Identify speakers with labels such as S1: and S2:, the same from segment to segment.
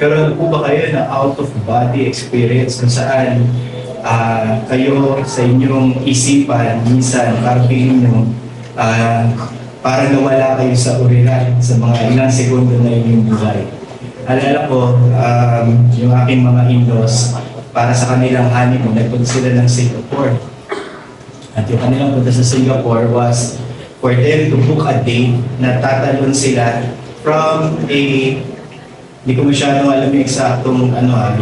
S1: Nagkaroon po ba kayo na out-of-body experience kung saan kayo sa inyong isipan, minsan parang feeling nyo, parang nawala kayo sa urihan sa mga ilang segundo na inyong buhay? Alala ko, yung aking mga in-laws, para sa kanilang honeymoon, nagpunta sila ng Singapore. At yung kanilang punta sa Singapore was for them to book a date na tatalon sila from a, hindi ko masyadong alam yung eksaktong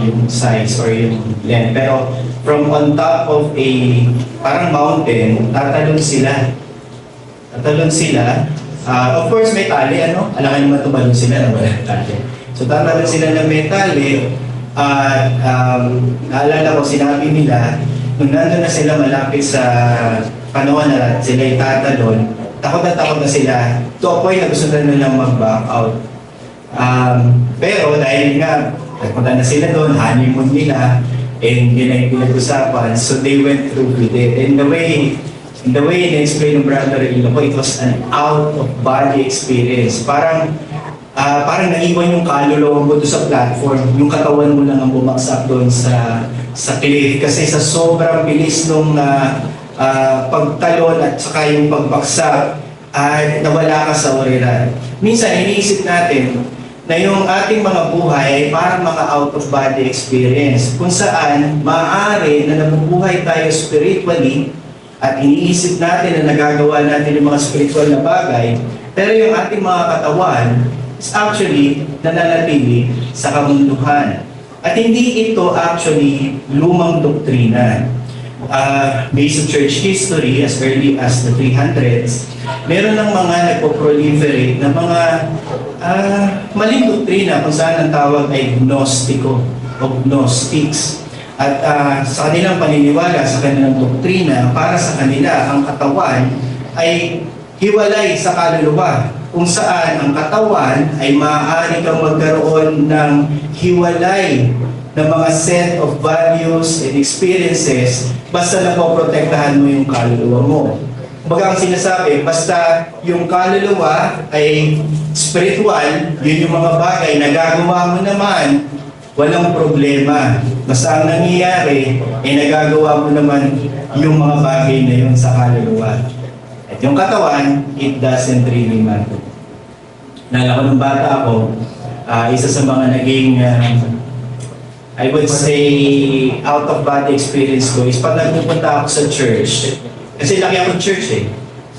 S1: yung size or yung length, pero from on top of a parang mountain, tatalon sila. Tatalon sila. Of course, may tali, alangan naman tumalon sila na wala tali. So tatalon sila ng may tali, at naalala ko, sinabi nila, nung nandun na sila malapit sa panahon na sila tatalon, takot na sila, to a point na gusto na nilang mag-back out. Pero dahil nga, nagpunta na sila doon, honeymoon nila, and yun ay pinag-usapan, so they went through with it. And the way na-explain ng brother-in-law ko, it was an out-of-body experience. Parang naiwan yung kaluluwa mo doon sa platform, yung katawan mo lang ang bumagsak doon sa cliff. Kasi sa sobrang bilis nung pagtalon at saka yung pagbaksak, ay nawala ka sa uriran. Minsan, iniisip natin na yung ating mga buhay ay parang mga out-of-body experience, kung saan maaari na nabubuhay tayo spiritually at iniisip natin na nagagawa natin yung mga spiritual na bagay, pero yung ating mga katawan is actually nananatili sa kamunduhan. At hindi ito actually lumang doktrina. Based on church history, as early as the 300s, meron ng mga nagpo-proliferate na mga maling doktrina kung saan ang tawag ay gnostiko o gnostics. At sa kanilang paniniwala, sa kanilang doktrina, para sa kanila, ang katawan ay hiwalay sa kaluluwa, kung saan ang katawan ay maaari kang magkaroon ng hiwalay na mga set of values and experiences basta napoprotektahan mo yung kaluluwa mo. Kumbaga ang sinasabi, basta yung kaluluwa ay spiritual, yun yung mga bagay na gagawa mo naman, walang problema. Basta ang nangyayari, ay nagagawa mo naman yung mga bagay na yun sa kaluluwa. At yung katawan, it doesn't really matter. Naalala ko nung bata ako, isa sa mga naging I would say out-of-body experience ko is pag nagpupunta ako sa church, kasi laki ako ng church eh.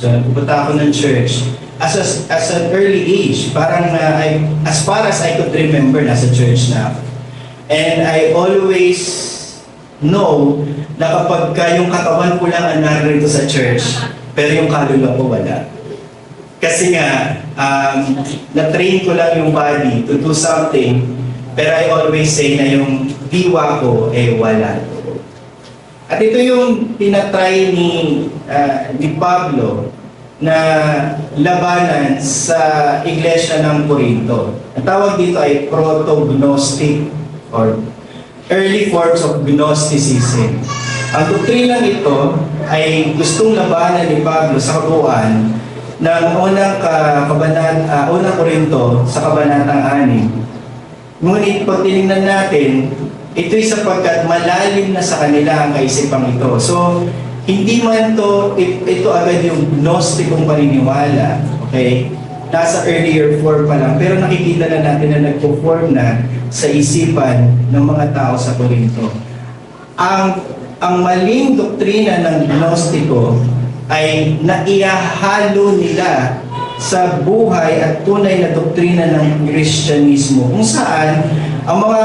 S1: So nagpupunta ako ng church, as an early age, parang as far as I could remember, nasa church na ako. And I always know na kapag yung katawan ko lang ang narito sa church, pero yung kaluluwa ko wala. Kasi nga, na-train ko lang yung body to do something, pero I always say na yung diwa ko wala. At ito yung tinatry ni Pablo na labanan sa iglesia ng Corinto. Ang tawag dito ay proto-gnostic or early forms of Gnosticism. Ang doktrinang ito ay gustong labanan ni Pablo sa kabuuan ng unang Corinto sa kabanatang 6. Ngunit pag tinignan natin, ito'y sapagkat malalim na sa kanila ang kaisipang ito. So, hindi man ito agad yung gnostikong paniniwala, okay? Nasa earlier form pa lang, pero nakikita na natin na nagpo-form na sa isipan ng mga tao sa Corinto. Ang maling doktrina ng gnostiko ay naihahalo nila sa buhay at tunay na doktrina ng Kristyanismo, kung saan ang mga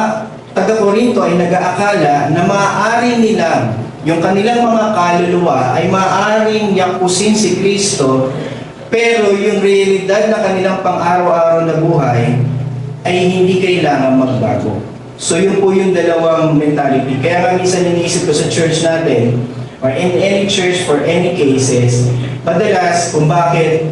S1: taga-Corinto ay nag-aakala na maaari nilang yung kanilang mga kaluluwa ay maaaring yakusin si Kristo, pero yung realidad na kanilang pang-araw-araw na buhay ay hindi kailangan magbago. So yun po yung dalawang mentality. Kaya nga minsan iniisip ko sa church natin, or in any church for any cases, madalas kung bakit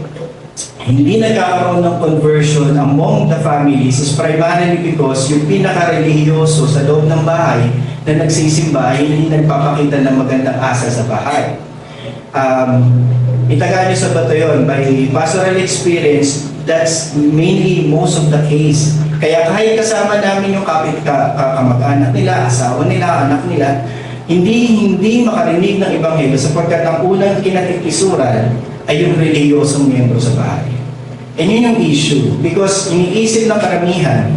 S1: hindi nagkakaroon ng conversion among the families is primarily because yung pinaka-religyoso sa loob ng bahay na nagsisimba ay hindi nagpapakita ng magandang asal sa bahay. Itagaan nyo sa bato yun, by pastoral experience, that's mainly most of the case Kaya kahit kasama namin yung kamag-anak nila, asawa nila, anak nila, hindi makarinig ng Ebanghelyo sapagkat ang unang kinatikisuran ay yung reliyosong miyembro sa bahay. And yun yung issue. Because iniisip ng karamihan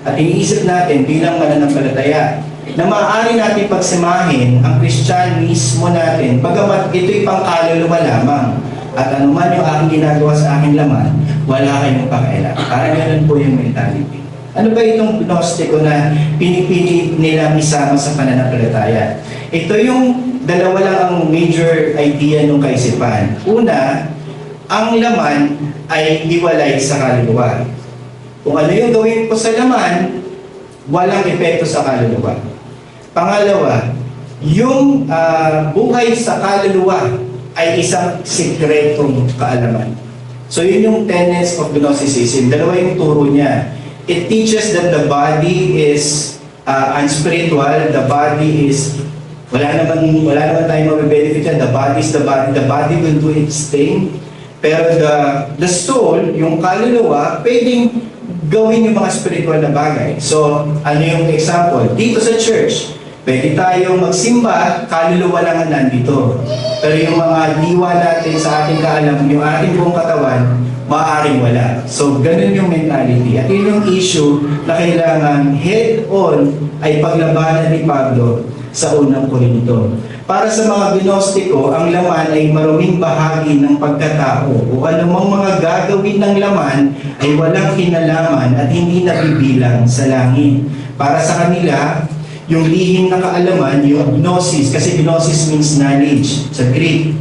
S1: at iniisip natin bilang mananampalataya na maaari natin pagsamahin ang Kristyanismo natin bagamat ito'y pangkaluluwa lamang at anuman yung aking ginagawa sa aking laman, wala kayong pakialam. Parang ganun po yung mentality. Ano ba itong gnostiko na pinipili nilang isama sa pananampalataya? Ito yung dalawa lang ang major idea ng kaisipan. Una, ang laman ay hiwalay sa kaluluwa. Kung ano yung gawin ko sa laman, walang epekto sa kaluluwa. Pangalawa, yung buhay sa kaluluwa ay isang sikretong kaalaman. So yun yung tenets of Gnosticism. Dalawa yung turo niya. It teaches that the body is unspiritual, the body is wala naman tayong mabe-benefit yan. The body is the body. The body will do its thing. Pero the soul, yung kaluluwa, pwedeng gawin yung mga spiritual na bagay. So, ano yung example? Dito sa church, pwede tayong magsimba, kaluluwa lang ang nandito. Pero yung mga diwa natin sa ating kaalam, yung ating buong katawan, maaaring wala. So, ganun yung mentality. At yun yung issue na kailangan head-on ay paglabanan ni Pablo sa unang Korinto. Para sa mga Gnostiko, ang laman ay maruming bahagi ng pagkatao o anumang mga gagawin ng laman ay walang kinalaman at hindi nabibilang sa langit. Para sa kanila, yung lihim na kaalaman, yung gnosis, kasi gnosis means knowledge sa Greek,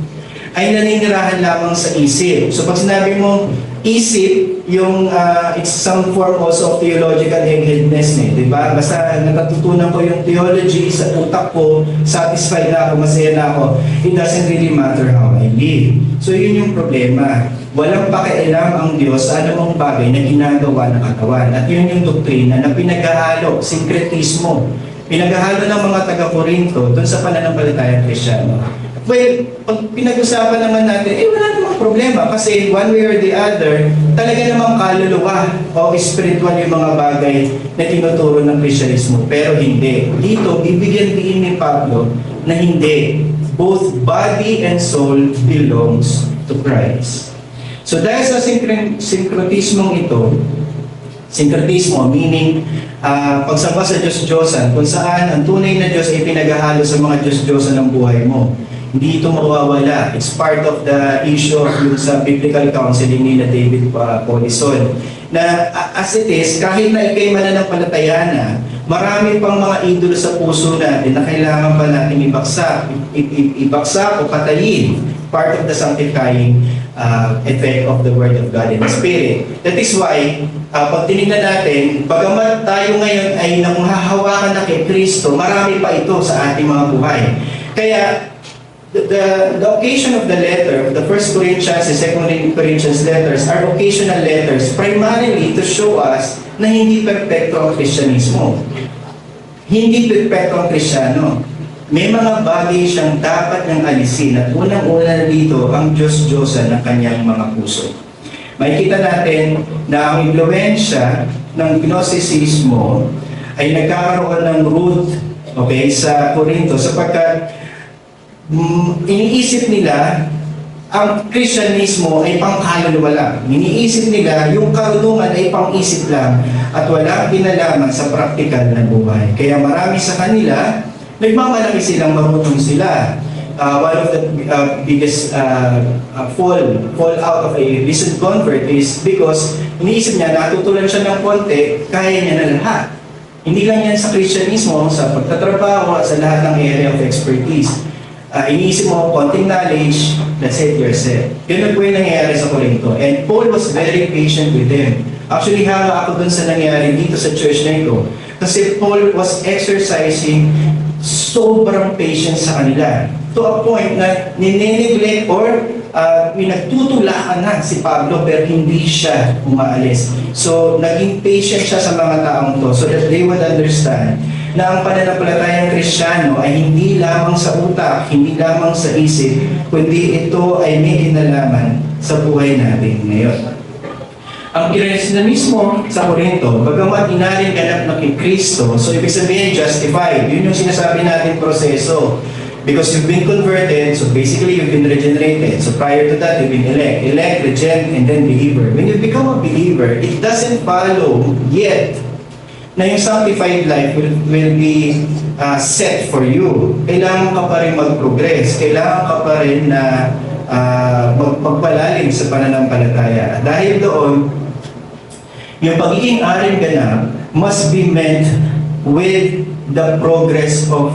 S1: ay naninirahan lamang sa isip. So pag sinabi mo isip, yung it's some form also of theological eggheadness, di ba? Basta natutunan ko yung theology sa utak ko, satisfied na ako, masaya na ako, it doesn't really matter how I live. So yun yung problema. Walang pakialam ang Diyos sa anumang bagay na ginagawa ng katawan. At yun yung doktrina na pinaghahalo, sinkretismo. Pinaghahalo ng mga taga-Korinto doon sa pananampalatayang Kristiyano. Well, pag pinag-usapan naman natin, wala namang problema kasi one way or the other, talaga namang kaluluwa o spiritual yung mga bagay na tinuturo ng Kristyanismo. Pero hindi. Dito, bibigyan din ni Pablo na hindi. Both body and soul belongs to Christ. So dahil sa syncretismong ito, syncretismo meaning pagsamba sa Diyos-Diyosan, kung saan ang tunay na Diyos ay pinaghahalo sa mga Diyos-Diyosan ng buhay mo. Hindi ito mawawala. It's part of the issue of yung sa biblical counseling ni David Paulison. Na as it is, kahit na ikay mananampalataya na, marami pang mga idolo sa puso natin na kailangan pa natin ibaksak o patayin. Part of the sanctifying effect of the Word of God and the Spirit. That is why, pag tinignan natin, bagamat tayo ngayon ay nanghahawakan na kay Kristo, marami pa ito sa ating mga buhay. Kaya, the occasion of the letter, the 1 Corinthians and 2 Corinthians letters are occasional letters primarily to show us na hindi perpekto ang Kristyanismo. Hindi perpekto ang Kristyano. May mga bagay siyang dapat niyang alisin at unang-una dito ang Diyos-Diyosan ng kanyang mga puso. Makikita natin na ang impluwensya ng Gnosticismo ay nagkakaroon ng root sa Corinto sapagkat iniisip nila ang Kristyanismo ay pangkaluluwa lang. Iniisip nila yung karunungan ay pang-isip lang at walang kinalaman sa praktikal na buhay. Kaya marami sa kanila nagmamalaki silang marunong sila. One of the biggest fall out of a recent convert is because iniisip niya, natutulan siya ng konti, kaya niya na lahat. Hindi lang yan sa Kristyanismo, sa pagtatrabaho at sa lahat ng area of expertise. Iniisip mo, konting knowledge, that's it, you're set. Yun po yung nangyayari sa Corinto. And Paul was very patient with them. Actually, hanga ako dun sa nangyayari dito sa church na ito. Kasi Paul was exercising sobrang patience sa kanila. To a point na nineneglect or pinagtutulakan na si Pablo pero hindi siya umaalis. So, naging patient siya sa mga taong to so that they would understand na ang pananampalatayang Kristiyano ay hindi lamang sa utak, hindi lamang sa isip, kundi ito ay may kinalaman sa buhay natin ngayon. Ang i-realize na mismo sa Korinto, bagamat inaring ganap na kay Kristo, so ibig sabihin justified. Yun yung sinasabi natin proseso. Because you've been converted, so basically you've been regenerated. So prior to that, you've been elect, regen, and then believer. When you become a believer, it doesn't follow yet na yung sanctified life will be set for you. Kailangan ka pa rin mag-progress. Kailangan ka pa rin na magpalalim sa pananampalataya. Dahil doon, yung pagiging aring ganap must be met with the progress of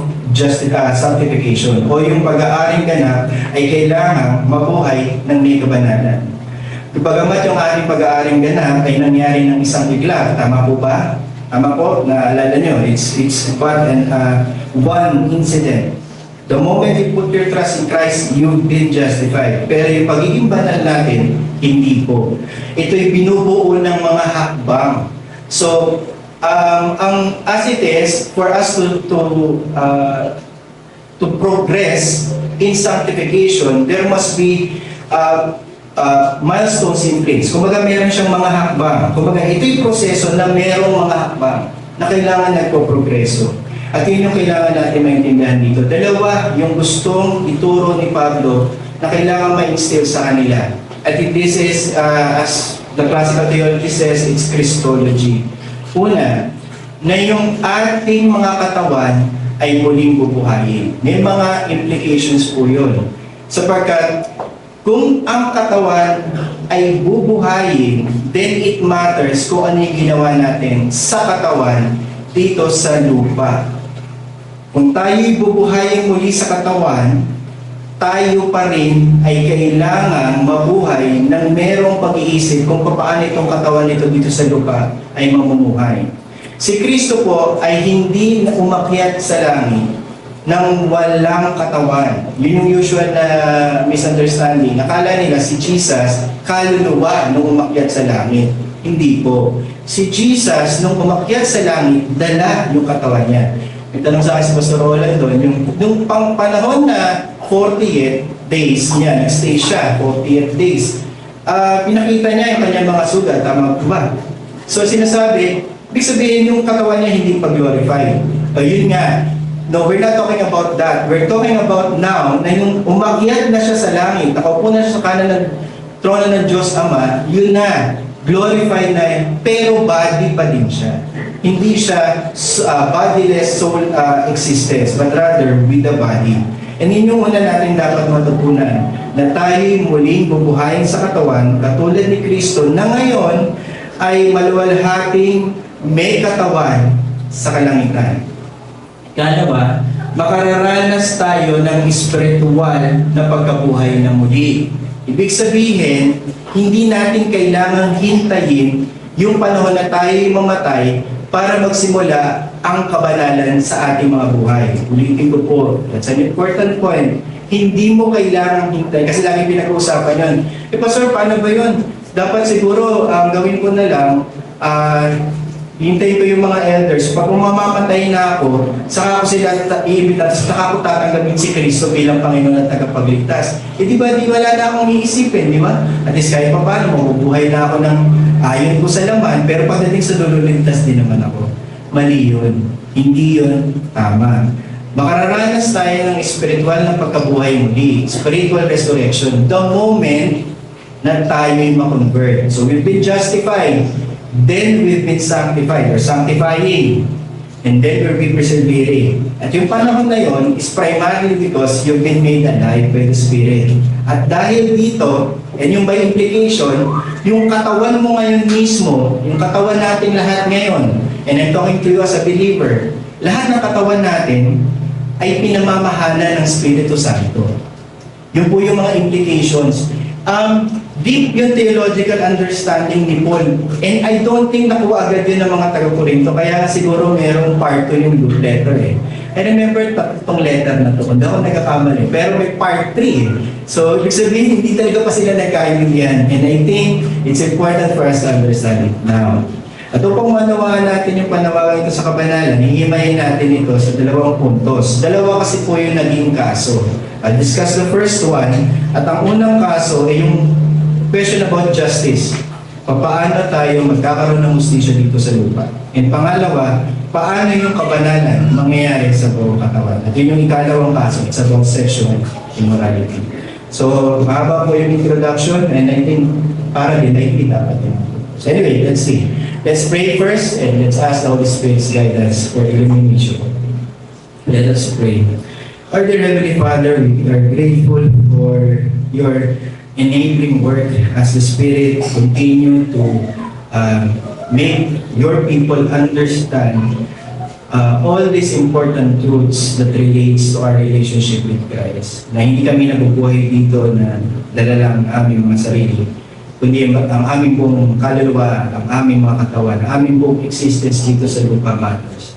S1: sanctification. O yung pag-aaring ganap ay kailangan mabuhay ng may kabanalan. Bagamat yung aring pag-aaring ganap ay nangyari ng isang bigla. Tama po ba? Tama po, naalala nyo, it's one incident. The moment you put your trust in Christ, you've been justified. Pero yung pagiging banal natin, hindi po. Ito'y binubuo ng mga hakbang. So, as it is, for us to progress in sanctification, there must be milestones in place. Kumbaga meron siyang mga hakbang. Kumbaga ito'y proseso na merong mga hakbang na kailangan nagpo-progreso. At yun yung kailangan natin maintindihan dito. Dalawa, yung gustong ituro ni Pablo na kailangan ma-instill sa kanila. At this is, as the classical theology says, it's Christology. Una, na yung ating mga katawan ay muling bubuhayin. May mga implications po yun. Sapagkat kung ang katawan ay bubuhayin, then it matters kung ano yung ginawa natin sa katawan dito sa lupa. Kung tayo'y bubuhayin muli sa katawan, tayo pa rin ay kailangan mabuhay ng merong pag-iisip kung paano itong katawan nito dito sa lupa ay mamumuhay. Si Kristo po ay hindi umakyat sa langit ng walang katawan. Yun yung usual na misunderstanding. Akala nila si Jesus kaluluwa nung umakyat sa langit. Hindi po. Si Jesus nung umakyat sa langit, dala yung katawan niya. May tanong sa akin si Pastor Roland doon, yung panahon na 40th days niya, nag-stay siya, 40th days, pinakita niya yung kanyang mga sugat, tama po ba? So sinasabi, ibig sabihin yung katawan niya hindi pag-glorify. Yun nga, no, we're not talking about that. We're talking about now na yung umakyat na siya sa langit, nakaupo na siya sa kanan ng trono ng Diyos Ama, yun na, glorified na yun, pero body pa din siya. Hindi siya bodiless soul existence, but rather with the body. And yun yung una natin dapat matutunan, na tayo muling bubuhayin sa katawan, katulad ni Kristo, na ngayon ay maluwalhating may katawan sa kalangitan. Kalawa, makararanas tayo ng espiritual na pagkabuhay na muli. Ibig sabihin, hindi natin kailangang hintayin yung panahon na tayo'y mamatay para magsimula ang kabanalan sa ating mga buhay. Ulitin ko po, that's an important point. Hindi mo kailangang hintay, kasi lagi pinag-uusapan yun. Pastor, paano ba yun? Dapat siguro, gawin ko na lang, hintayin ko yung mga elders. Pag mamamatay na ako, saka ko sila iimbita, saka ko tatanggapin si Kristo bilang Panginoon at tagapagligtas. Di ba, wala na akong iisipin, di ba? At least kahit pa paano, mabubuhay na ako ng ayon ko sa laman, pero pagdating sa dulo, ligtas din naman ako. Mali yun. Hindi yun tama. Makararanas tayo ng spiritual na pagkabuhay muli, spiritual resurrection, the moment na tayo'y ma-convert. So we've been justified, then we've been sanctified or sanctifying, and then we'll be persevering. At yung panahon na yun is primarily because you've been made alive by the Spirit. At dahil dito, and yung by implication, yung katawan mo ngayon mismo, yung katawan natin lahat ngayon, and I'm talking to you as a believer, lahat ng katawan natin ay pinamamahala ng Espiritu Santo. Yun po yung mga implications. Deep yung theological understanding ni Paul. And I don't think nakuha agad yun ng mga taga-Corinto. Kaya siguro merong part 2 yung Luke letter eh. I remember itong letter na to. Hindi ako nagkakamali. Pero may part 3 eh. So, ibig sabihin, hindi talaga pa sila nagkaintindihan. And I think it's important for us to understand it now. At upang manawaan natin yung panawagan ito sa kabanalan, hihimayin natin ito sa dalawang puntos. Dalawa kasi po yung naging kaso. I'll discuss the first one. At ang unang kaso ay yung question about justice. paano tayo magkakaroon ng hustisya dito sa lupa. And pangalawa, paano yung kabanalan mangyayari sa buong katawan. At yun yung ikalawang kaso, it's about sexual immorality. So, mahaba po yung introduction and I think para din ay dapat yun. So anyway, let's see. Let's pray first and let's ask the Holy Spirit's guidance for illumination. Let us pray. Our dear Heavenly Father, we are grateful for your enabling work as the Spirit continue to make your people understand all these important truths that relates to our relationship with Christ. Na hindi kami nabubuhay dito na dala lang ang aming mga sarili, kundi ang aming buong kaluluwa, ang aming mga katawan, ang aming buong existence dito sa lupa matters.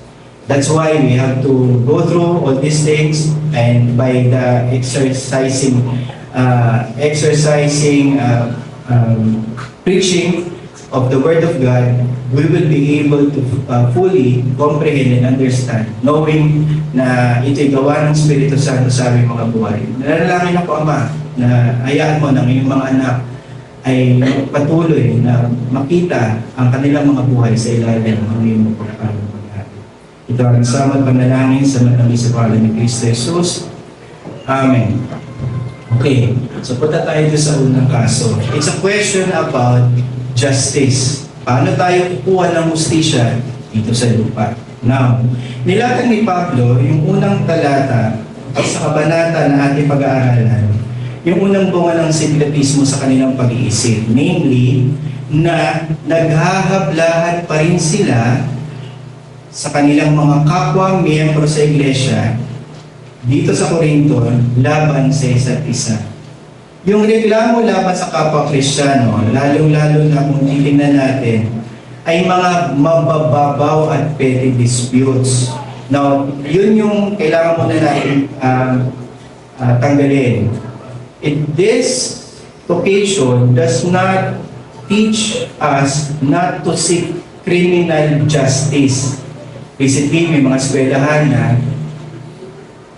S1: That's why we have to go through all these things, and by the preaching of the Word of God, we will be able to fully comprehend and understand, knowing na ito'y gawa ng Espiritu Santo sa aming mga buhay. Nanalangin ako, Ama, na hayaan mo ng iyong mga anak ay patuloy na makita ang kanilang mga buhay sa ilalim ng iyong pagpapalong. Ito ang samad panalangin sa matamis sa pangalan ni Kristo Jesus. Amen. Okay, so punta tayo sa unang kaso. It's a question about justice. Paano tayo kukuha ng hustisya dito sa lupa? Now, nilatag ni Pablo yung unang talata sa kabanata na ating pag-aaralan, yung unang bunga ng sinkretismo sa kanilang pag-iisip. Namely, na naghahablahan pa rin sila sa kanilang mga kapwa miyembro sa iglesia dito sa Corinto laban sa isa't isa. Yung reklamo laban sa kapwa Kristiyano, lalong-lalo na kung titingnan natin, ay mga mabababaw at petty disputes. Now, yun yung kailangan muna natin tanggalin. This occasion does not teach us not to seek criminal justice. Recently, may mga eskwelahan na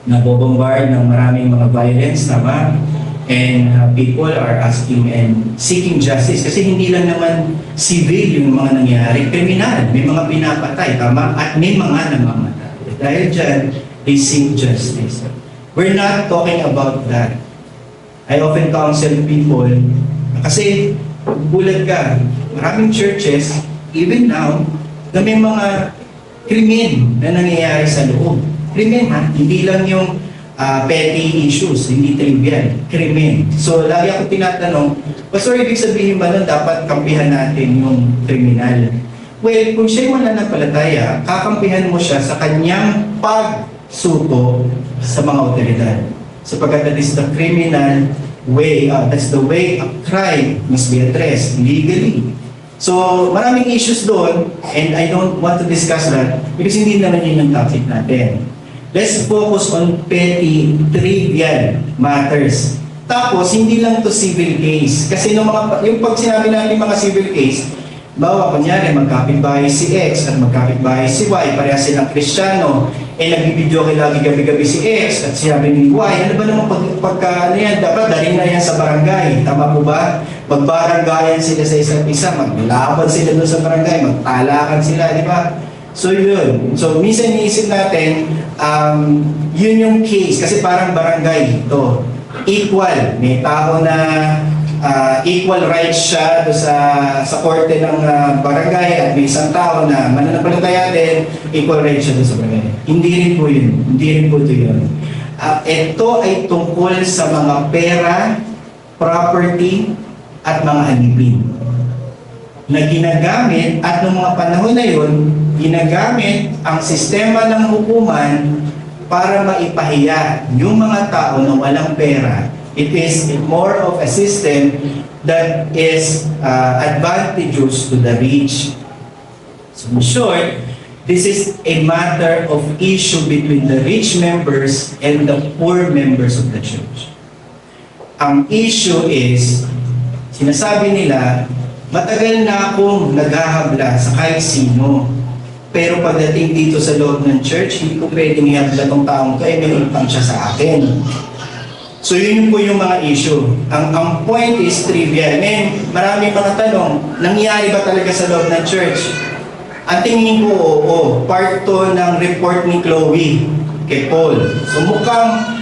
S1: nabobombard ng maraming mga violence, tama? And people are asking and seeking justice kasi hindi lang naman civil yung mga nangyari, criminal. May mga pinapatay, tama? At may mga namamatay. Dahil dyan, they seek justice. We're not talking about that. I often counsel people, kasi bulag ka, maraming churches, even now, na may mga krimen na nangyayari sa loob. Krimen ha, hindi lang yung petty issues, hindi trivial. Krimen. So, lagi ako tinatanong, Pastor, ibig sabihin ba nun dapat kampihan natin yung kriminal? Well, kung siya'y mananampalataya, kakampihan mo siya sa kanyang pagsuko sa mga otoridad. Sapagkat that is the criminal way, that's the way a crime must be addressed legally. So, maraming issues doon, and I don't want to discuss that because hindi naman yun yung topic natin. Let's focus on petty, trivial matters. Tapos, hindi lang to civil case. Kasi yung pag sinabi natin mga civil case, bawa, kunyari, magkapitbahay si X at magkapitbahay si Y, pareha silang Kristiyano, nagbibidyo kayo lagi gabi-gabi si X at sinabi ni Y, ano ba naman pagka yan, dapat dalhin na yan sa barangay. Tama po ba? Magbaranggayan sila sa isa't isa, maglaban sila doon sa barangay, magtalakan sila, di ba? So yun. So minsan iniisip natin, yun yung case, kasi parang barangay ito. Equal. May tao na equal rights siya doon sa korte ng barangay at may isang tao na mananampalataya din, equal rights siya doon sa barangay. Hindi rin po yun. Hindi rin po ito yun. Ito ay tungkol sa mga pera, property, at mga alipin na ginagamit, at noong mga panahon na yun, ginagamit ang sistema ng hukuman para maipahiya yung mga tao na walang pera. It is more of a system that is advantageous to the rich. So in short, this is a matter of issue between the rich members and the poor members of the church. Ang issue is, sinasabi nila, matagal na akong naghahabla sa kahit sino. Pero pagdating dito sa loob ng church, hindi ko pwedeng ihabla tong taong to, may utang siya sa akin. So yun po yung mga issue. Ang point is trivial. Maraming mga tanong, nangyayari ba talaga sa loob ng church? Ang tingin ko, oo. Part to ng report ni Chloe kay Paul. So mukhang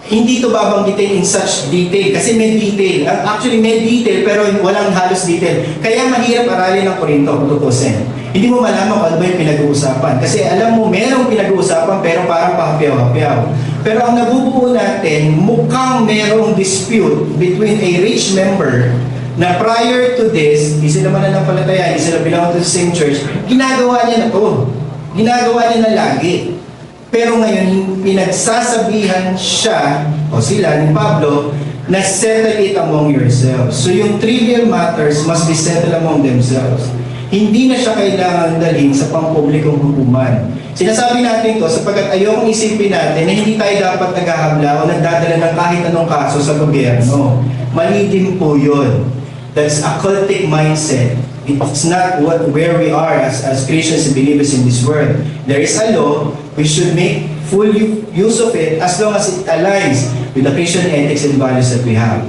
S1: hindi to babanggitin in such detail kasi may detail. Actually may detail pero walang halos detail. Kaya mahirap aralin ng Korinto kung tutusin. Hindi mo malaman kung ano ba yung pinag-uusapan. Kasi alam mo, merong pinag-uusapan pero parang pahapyaw-hapyaw. Pero ang nabubuo natin, mukhang merong dispute between a rich member na prior to this, di sila mananampalataya, di sila belong to the same church, ginagawa niya na to. Ginagawa niya na lagi. Pero ngayon, pinagsasabihan siya, o sila, ni Pablo, na settle it among yourselves. So yung trivial matters must be settled among themselves. Hindi na siya kailangan dalhin sa pampublikong hukuman. Sinasabi natin to sapagkat ayokong isipin natin na hindi tayo dapat naghahabla o nagdadala ng kahit anong kaso sa gobyerno. Mali din po yun. That's a cultic mindset. It's not where we are as Christians and believers in this world. There is a law, we should make full use of it as long as it aligns with the Christian ethics and values that we have.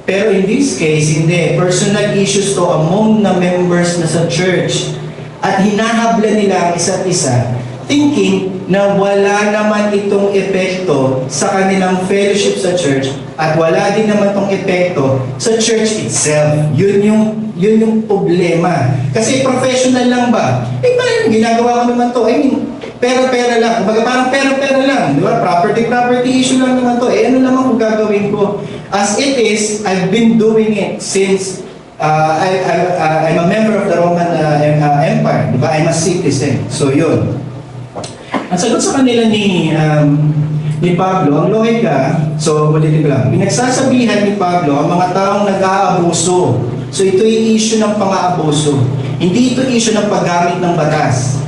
S1: Pero in this case, hindi. Personal issues to among the members na sa church. At hinahabla nila ang isa't isa, thinking na wala naman itong epekto sa kanilang fellowship sa church at wala din naman itong epekto sa church itself. Yun yung problema. Kasi professional lang ba? Parang ginagawa ko naman to. Pera-pera lang. Kumbaga parang pera-pera lang. Di ba? Property issue lang naman to. Ano naman kung gagawin ko? As it is, I've been doing it since I'm a member of the Roman Empire. Di ba? I'm a citizen. So yun. Ang sagot sa kanila ni Pablo, ang lohika, so ulitin ko lang, pinagsasabihan ni Pablo ang mga taong nag-aabuso. So ito yung issue ng pang-aabuso. Hindi ito issue ng paggamit ng batas.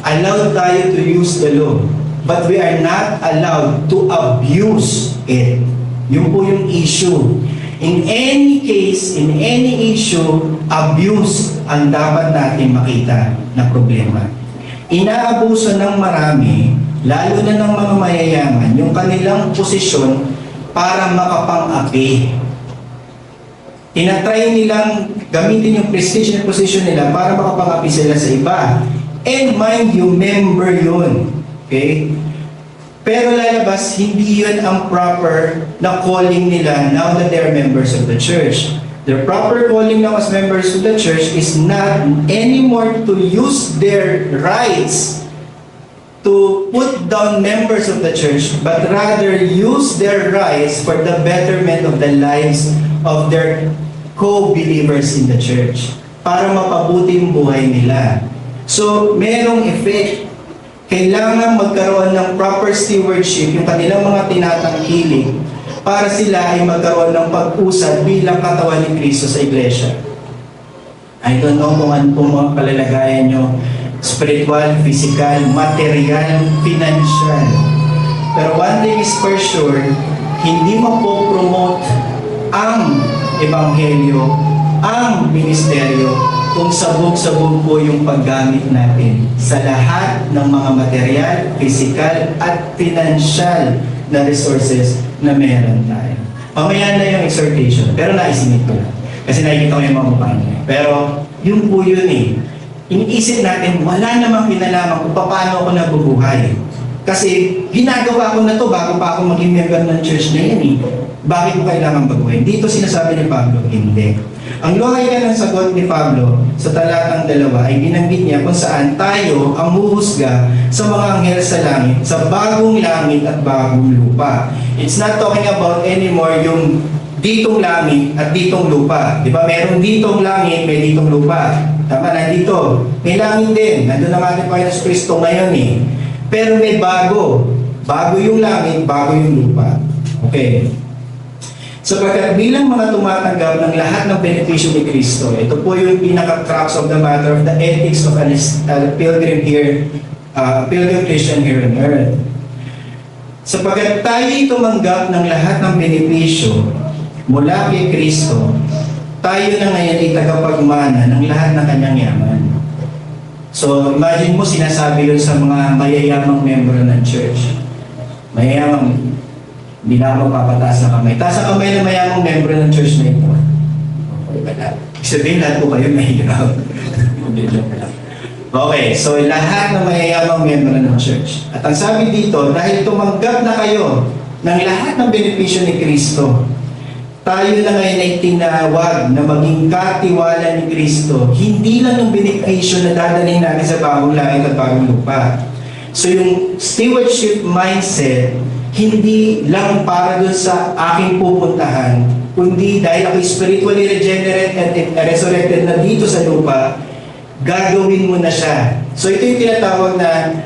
S1: Allowed tayo to use the law, but we are not allowed to abuse it. Yun po yung issue. In any case, in any issue, abuse ang dapat natin makita na problema. Inaabuso ng marami, lalo na ng mga mayayaman, yung kanilang posisyon para makapang-api. Tinatry nilang gamitin yung prestige na position nila para makapang-api sila sa iba. And mind you, member yun. Okay? Pero lalabas, hindi yun ang proper na calling nila now that they are members of the church. The proper calling now as members of the church is not anymore to use their rights to put down members of the church, but rather use their rights for the betterment of the lives of their co-believers in the church para mapabuti yung buhay nila. So, merong effect. Kailangan magkaroon ng proper stewardship yung kanilang mga tinatangkilik para sila ay magkaroon ng pag-usad bilang katawan ni Kristo sa iglesia. I don't know kung ano po mga kalalagayan nyo, spiritual, physical, material, financial. Pero one thing is for sure, hindi mapopromote ang ebanghelyo, ang ministeryo, kung sabog-sabog po yung paggamit natin sa lahat ng mga material, physical, at financial na resources na meron tayo. Mamaya na yung exhortation, pero naisinit ko lang. Kasi nakikita ko yung mga mukha niya. Pero yun po yun eh. Iniisip natin, wala namang pinalaman kung paano ako nabubuhay. Kasi ginagawa ko na to bago pa ako maging member ng church na yan eh. Bakit ko kailangan baguhin? Dito sinasabi ni Pablo, hindi. Ang lohika ng sagot ni Pablo sa talatang 2 ay binanggit niya kung saan tayo ang huhusga sa mga anghel sa langit, sa bagong langit at bagong lupa. It's not talking about anymore yung ditong langit at ditong lupa. Di ba? Meron ditong langit, may ditong lupa. Tama na dito. May langit din. Nandun ang ating Panginoon Kristo ngayon eh. Pero may bago. Bago yung langit, bago yung lupa. Okay. Sapagkat bilang mga tumatanggap ng lahat ng benepisyo ni Kristo, ito po yung pinaka-crux of the matter of the ethics of a pilgrim here, pilgrim Christian here on earth. Sapagkat tayo tumanggap ng lahat ng benepisyo mula kay Kristo, tayo na ngayon ay tagapagmana ng lahat ng kanyang yaman. So, imagine mo, sinasabi yun sa mga mayayamang membro ng church. Mayayamang Hindi na ako magpapataas ng kamay. Taas ang kamay ng mayamang membro ng church na ito. Okay ba na? Sabihin lahat po kayo mahirap. Hindi, joke lang. Okay, so lahat ng mayayamang membro ng church. At ang sabi dito, dahil tumanggap na kayo ng lahat ng benepisyo ni Kristo, tayo na ngayon ay tinawag na maging katiwala ni Kristo, hindi lang ng benepisyo na dadalhin natin sa bagong langit at bagong lupa. So yung stewardship mindset, hindi lang para dun sa aking pupuntahan, kundi dahil ako spiritually regenerate and resurrected na dito sa lupa, gagawin mo na siya. So ito yung tinatawag na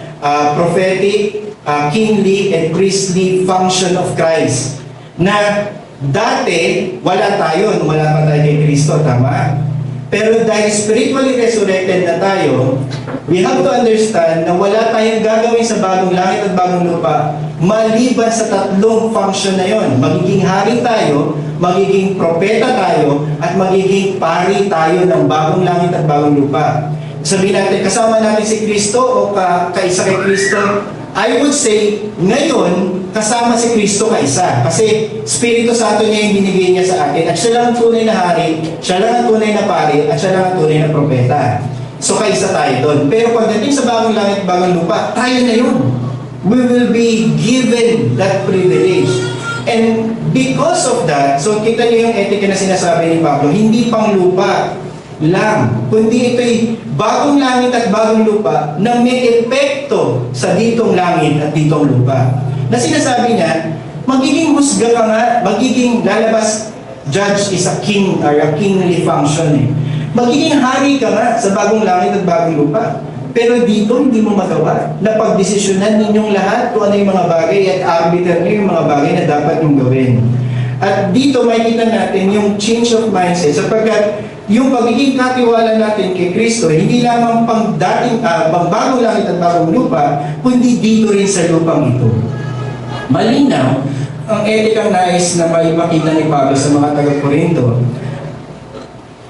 S1: prophetic, kingly, and priestly function of Christ. Na dati, wala tayo nung wala pa tayo kay Kristo, tama? Pero dahil spiritually resurrected na tayo, we have to understand na wala tayong gagawin sa bagong langit at bagong lupa maliban sa tatlong function na yon. Magiging hari tayo, magiging propeta tayo, at magiging pari tayo ng bagong langit at bagong lupa. Sabihin natin, kasama natin si Kristo o kaisa kay Kristo? I would say, ngayon, kasama si Kristo kaisa. Kasi Espiritu Santo niya yung binigay niya sa atin. At siya lang ang tunay na hari, siya lang ang tunay na pari, at siya lang ang tunay na propeta. So kaisa tayo doon. Pero pagdating sa bagong langit at bagong lupa, tayo na yun. We will be given that privilege. And because of that, so kita niyo yung etika na sinasabi ni Pablo, hindi pang lupa lang, kundi ito'y bagong langit at bagong lupa na may epekto sa ditong langit at ditong lupa. Na sinasabi niya, magiging husga ka nga, magiging lalabas, judge is a king or a kingly function eh. Magiging hari ka nga sa bagong langit at bagong lupa. Pero dito, hindi mo magawa na pagdesisyonan ninyong lahat kung ano yung mga bagay at arbiter niyo yung mga bagay na dapat mong gawin. At dito, makikita natin yung change of mindset sapagkat yung pagiging katiwala natin kay Kristo, hindi lamang pang dating, pang bagong langit at bagong lupa, kundi dito rin sa lupang ito. Malinaw, ang etikang nais na maipakita ni Pablo sa mga taga-Corinto,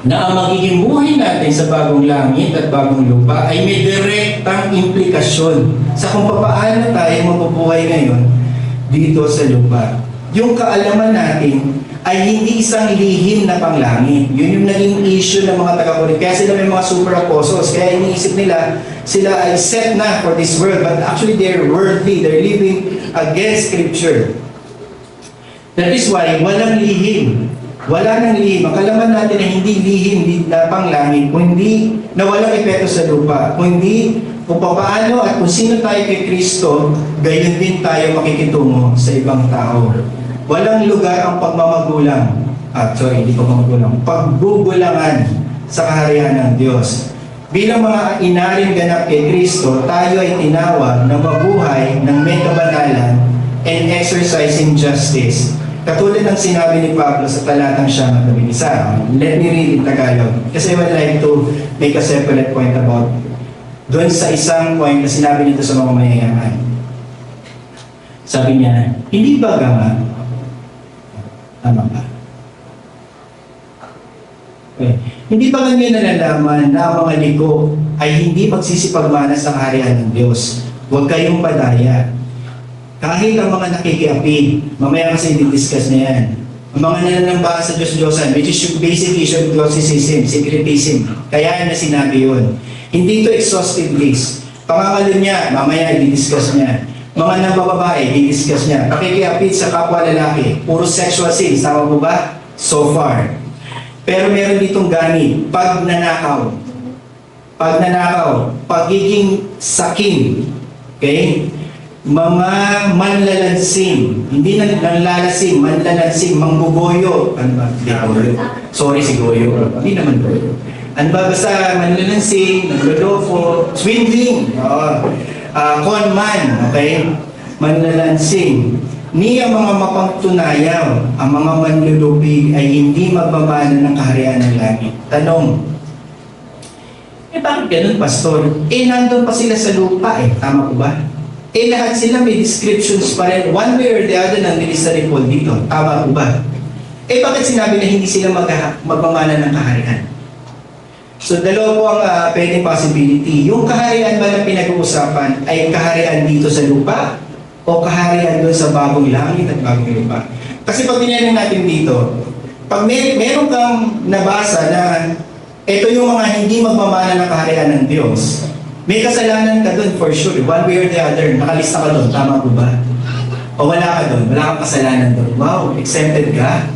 S1: na ang magiging buhay natin sa bagong langit at bagong lupa ay may direktang implikasyon sa kung paano tayo mabubuhay ngayon dito sa lupa. Yung kaalaman natin ay hindi isang lihim na panglangit. Yun yung naging issue ng mga taga-Corinto. Kaya sila may mga super apostles. Kaya iniisip nila, sila ay set na for this world. But actually, they're worldly. They're living against Scripture. That is why, walang lihim. Wala nang lihim. Ang kalaman natin na hindi lihim na panglangit, kundi na walang epekto sa lupa, kundi kung paano at kung sino tayo kay Kristo, gayon din tayo makikitungo sa ibang tao. Walang lugar ang pagmamagulang, paggugulangan sa kaharian ng Diyos. Bilang mga inaring ganap kay Kristo, tayo ay tinawag na mabuhay ng may kabanalan and exercising justice. Katulad ng sinabi ni Pablo sa talatang 11. Let me read in Tagalog. Kasi I would like to make a separate point about doon sa isang point na sinabi nito sa mga mayayaman. Sabi niya, hindi ba gama? Tama ba? Okay. Hindi ba ganyan nalalaman na ang mga liko ay hindi magsisipagmana sa kaharian ng Diyos? Huwag kayong padaya. Kahit ang mga nakikiapi, mamaya kasi i-discuss na yan. Ang mga nananambahan sa Diyos-Diyosan, which is yung basic issue of Gnosticism, secretism. Kaya na sinabi yun. Hindi ito exhaustive list. Pangangalo niya, mamaya i-discuss niya. Mga nambababae, i-discuss niya. Pakikiapit sa kapwa lalaki, puro sexual sins, tama po ba? So far. Pero meron ditong ganit, pagnanakaw. Pagnanakaw, pagiging sakim. Okay? Mga manlalansing, hindi na nanlalasing, manlalansing, manggugoyo. Ano ba? Goyo. Sorry si Goyo. Hindi naman Goyo. Ano ba? Basta manlalansing, naglolofo, swindling, conman, okay? Manlalansing. Ni ang mga mapagtunayaw, ang mga manlulupig ay hindi magmamana ng kaharian ng langit. Tanong, bakit ganun, Pastor? Nandun pa sila sa lupa tama po ba? Lahat sila may descriptions pa rin. One way or the other, nandun sa Paul dito. Tama po ba? Bakit sinabi na hindi sila magmamana ng kaharian? So, dalawa po ang pwedeng possibility. Yung kaharian ba na pinag-uusapan ay kaharian dito sa lupa? o kaharian doon sa bagong langit at bagong lupa? Kasi pag tinanong natin dito, pag meron kang nabasa na ito yung mga hindi magmamana ng kaharian ng Diyos, may kasalanan ka doon for sure. One way or the other, nakalista ka doon. Tama po ba? O wala ka doon? Wala kang kasalanan doon. Wow, exempted ka?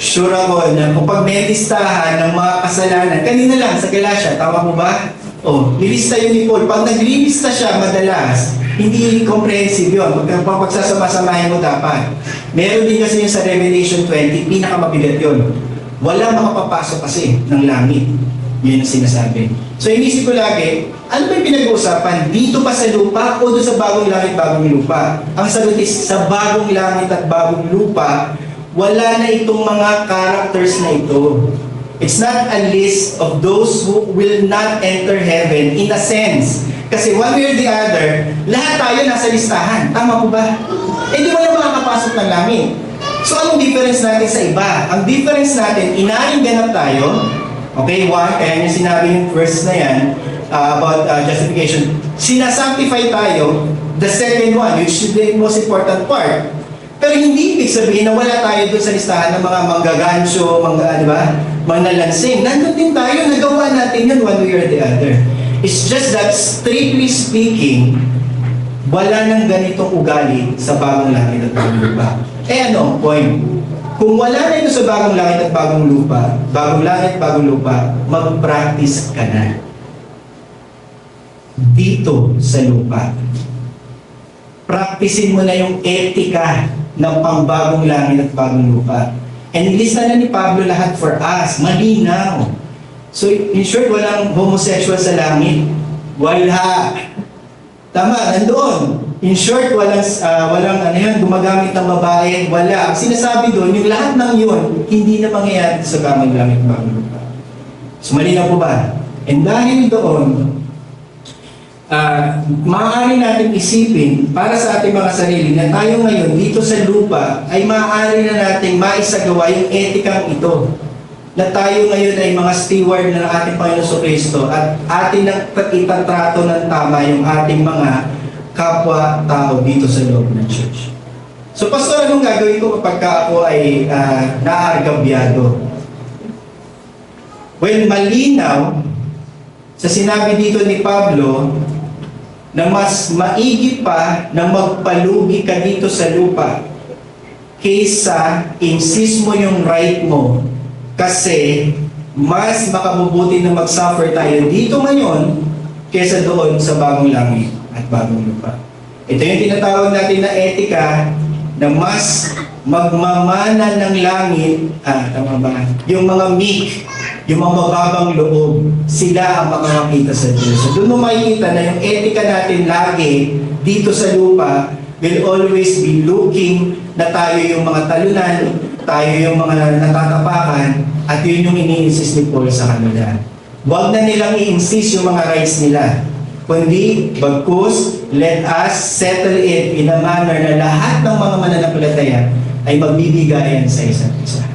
S1: Sure ako na kung pag may listahan ng mga kasalanan, kanina lang sa Galatia, tama po ba? O, nilista yun ni Paul. Pag naglilista siya madalas, hindi comprehensive yun. Pagsasama-samahin mo dapat. Meron din kasi yun sa Revelation 20, pinakamabigat yun. Wala makapapasok kasi ng langit. Yun ang sinasabi. So inisip ko lagi, ano ba yung pinag-uusapan? Dito pa sa lupa o doon sa bagong langit, bagong lupa? Ang sagot is, sa bagong langit at bagong lupa, wala na itong mga characters na ito. It's not a list of those who will not enter heaven in a sense. Kasi one way or the other, lahat tayo nasa listahan. Tama po ba? Eh di wala makakapasok ng langit. So anong difference natin sa iba? Ang difference natin, inaring ganap tayo. Okay, one, kaya yung sinabi yung verse na yan about justification. Sinasanctify tayo, the second one, which is the most important part. Pero hindi ibig sabihin na wala tayo doon sa listahan ng mga manggagansyo, di ba? Manalansing. Nandun din tayo, nagawa natin yun one way or the other. It's just that, strictly speaking, wala nang ganitong ugali sa bagong langit at bagong lupa. Eh ano ang point? Kung wala na ito sa bagong langit at bagong lupa, mag-practice ka na. Dito sa lupa. Practicein mo na yung etika ng pangbagong langit at bagong lupa. And ilista na ni Pablo lahat for us. Malinaw. So in short, walang homosexual sa langit. Wala. Tama, nandoon. In short, walang gumagamit ng babae, wala. Ang sinasabi doon, yung lahat ng yun, hindi na mangyayari sa bagong langit, bagong lupa. So, malinaw po ba? And dahil doon, maaari natin isipin para sa ating mga sarili na tayo ngayon dito sa lupa ay maaari na nating maisagawa yung etikang ito. Na tayo ngayon ay mga steward ng ating Panginoon Kristo at atin ang itatrato ng tama yung ating mga kapwa-tao dito sa loob ng church. So, Pastor, anong gagawin ko kapag ako ay naargabyado? Well, malinaw sa sinabi dito ni Pablo na mas maigi pa na magpalugi ka dito sa lupa kaysa insist mo yung right mo kasi mas makabubuti na mag-suffer tayo dito ngayon kaysa doon sa bagong langit at bagong lupa. Ito yung tinatawag natin na etika na mas magmamana ng langit, tama ba? Yung mga meek, yung mga mababang loob, sila ang makakakita sa Diyos. So doon mo makikita na yung etika natin lagi dito sa lupa will always be looking na tayo yung mga talunan, tayo yung mga natatapakan, at yun yung ini-insist ni Paul sa kanila. Huwag na nilang i-insist yung mga rights nila. Kundi, bagkus, let us settle it in a manner na lahat ng mga mananampalataya ay magbibigayan sa isa't isa.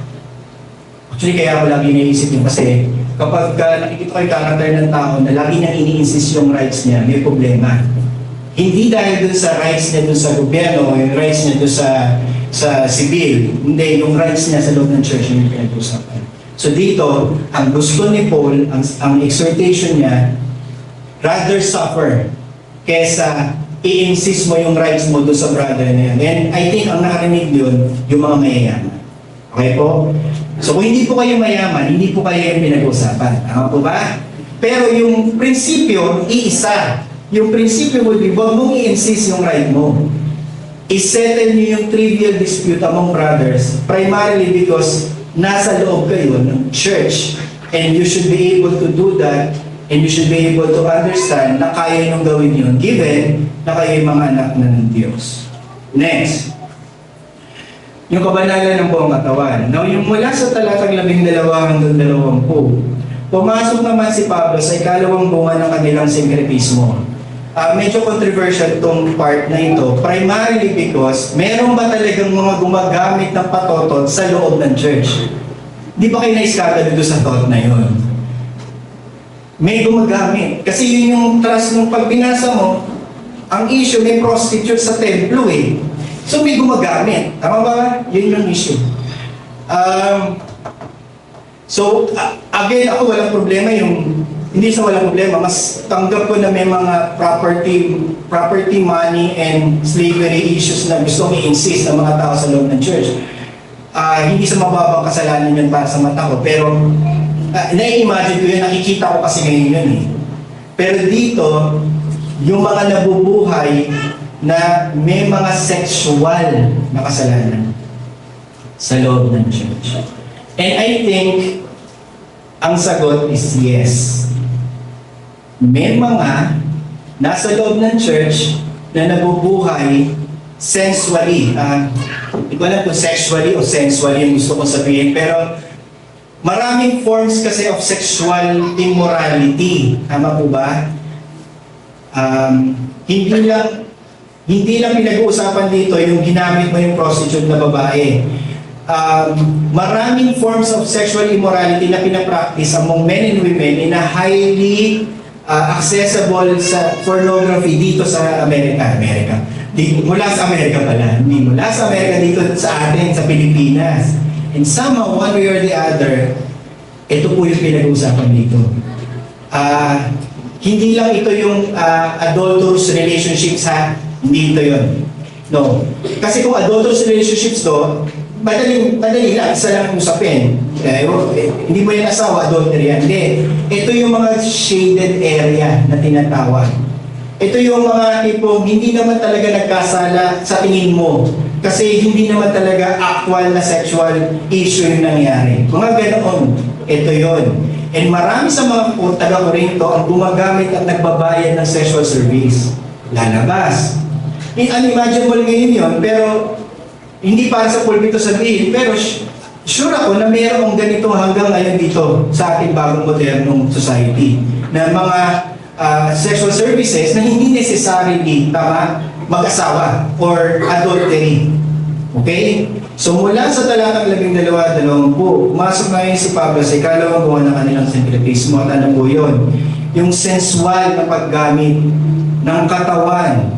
S1: Actually, kaya ako lagi naisip yun kasi kapag nakikita ko yung karakter ng tao na lagi niyang ini-insist yung rights niya, may problema. Hindi dahil dun sa rights niya dun sa gobyerno, yung rights niya dun sa civil. Hindi, yung rights niya sa loob ng church yung pinag-usapan. So dito, ang gusto ni Paul, ang exhortation niya, rather suffer kesa i-insist mo yung rights mo doon sa brother na yun. And I think ang nakarinig yun, yung mga mayayaman. Okay po? So kung hindi po kayo mayaman, hindi po kayo yung pinag-usapan. Tama po ba? Pero yung prinsipyo, iisa. Yung prinsipyo would be, huwag mong i-insist yung right mo. I-settle nyo yung trivial dispute among brothers, primarily because nasa loob kayo ng church. And you should be able to do that. And you should be able to understand na kaya niyong gawin yun, given na kayo yung mga anak na ng Diyos. Next. Yung kabanalan ng buong katawan. Now, yung mula sa talatang 12 hanggang 20, pumasok naman si Pablo sa ikalawang bunga ng kanilang sekretismo. Medyo controversial itong part na ito, primarily because meron ba talagang mga gumagamit ng patotot sa loob ng church? Di ba kayo na-iskata dito sa thought na yun? May gumagamit. Kasi yun yung trust nung pag binasa mo, ang issue may prostitute sa templo eh. So may gumagamit. Tama ba? Yun yung issue. Again, ako walang problema yung, hindi sa walang problema, mas tanggap ko na may mga property money and slavery issues na gustong i-insist ng mga tao sa loob ng church. Hindi sa mababang kasalanan yun para sa mata ko, pero nai-imagine ko yun, nakikita ko kasi ngayon yun eh. Pero dito, yung mga nabubuhay na may mga sexual na kasalanan sa loob ng church. And I think, ang sagot is yes. May mga nasa loob ng church na nabubuhay sensually. Hindi ko alam kung sexually o sensually yung gusto kong sabihin, pero maraming forms kasi of sexual immorality. Tama po ba? Hindi lang pinag-uusapan dito yung ginamit mo yung prostitute na babae. Maraming forms of sexual immorality na pinapractice among men and women na highly accessible sa pornography dito sa Amerika. Mula sa Amerika pala. Hindi mula sa Amerika dito sa atin, sa Pilipinas. And somehow, one way or the other, ito po yung pinag-uusapan dito. Hindi lang ito yung adulterous relationships ha. Hindi ito yun. No. Kasi kung adulterous relationships to, madali lang, isa lang usapin. Hindi mo yan asawa, adultery yan. Hindi. Ito yung mga shaded area na tinatawag. Ito yung mga tipong hindi naman talaga nagkasala sa tingin mo. Kasi hindi naman talaga actual na sexual issue yung nangyari. Mga ganoon, ito yon. And marami sa mga taga-Corinto ang gumagamit at nagbabayad ng sexual service. Lalabas. Unimaginable ngayon yun, pero hindi para sa pulpito sabihin, pero sure ako na mayroong ganito hanggang ngayon dito sa ating bagong modernong society na mga sexual services na hindi necessarily mag-asawa or adultery. Okay? So mula sa talatang 12, pumasok na yun si Pablo sa ikalawang buwan ng kanilang sinkretismo at ano po yun? Yung sensual na paggamit ng katawan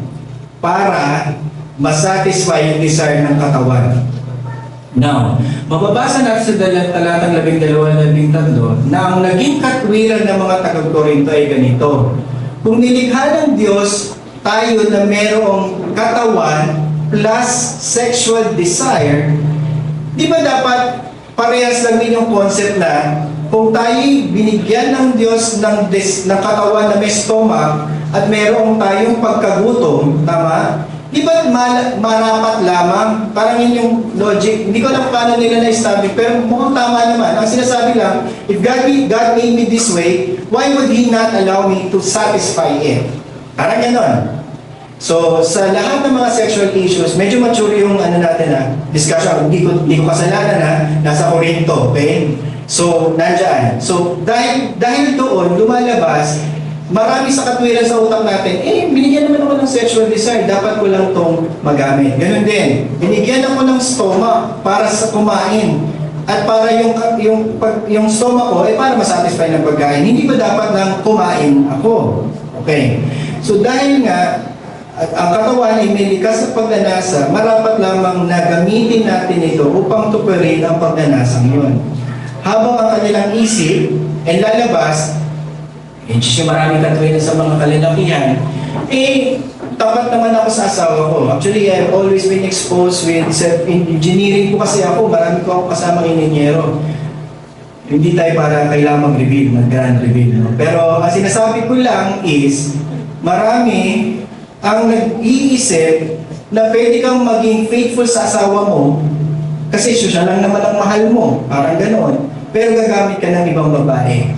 S1: para masatisfy yung desire ng katawan. Now, mababasa natin sa talatang 12-13 na ang naging katwiran ng mga taga-Corinto ay ganito. Kung nilikha ng Diyos tayo na merong katawan plus sexual desire, di ba dapat parehas lang din yung concept na kung tayo binigyan ng Diyos ng katawan na may stomach at merong tayong pagkagutom, tama? Di ba marapat lamang? Parang yun yung logic. Hindi ko alam paano nila na-establish, pero mukhang tama naman. Ang sinasabi lang, if God made me this way, why would He not allow me to satisfy it? Parang ganon. So, sa lahat ng mga sexual issues, medyo mature yung discussion. Hindi ko kasalanan nasa Corinto, okay? So, nandyan. So, dahil doon, lumalabas, marami sa katwiran sa utak natin, binigyan naman ako ng sexual desire, dapat ko lang itong magamit. Ganun din, binigyan ako ng stomach para sa kumain. At para yung stomach ko, para masatisfy ng pagkain. Hindi ba dapat nang kumain ako? Okay. So dahil nga, ang katawan ay may likas na pagnanasa, marapat lamang na gamitin natin ito upang tuparin ang pagnanasang yun. Habang ang kanilang isip ay lalabas, maraming katwiran sa mga kalalakihan, tapat naman ako sa asawa ko. Actually, I've always been exposed with engineering ko kasi ako, marami ko ako kasamang ingenyero. Hindi tayo para kailangan mag-reveal, mag-grand reveal. No? Pero ang sinasabi ko lang is, marami ang nag-iisip na pwede kang maging faithful sa asawa mo kasi siya lang naman ang mahal mo. Parang ganoon. Pero gagamit ka ng ibang babae.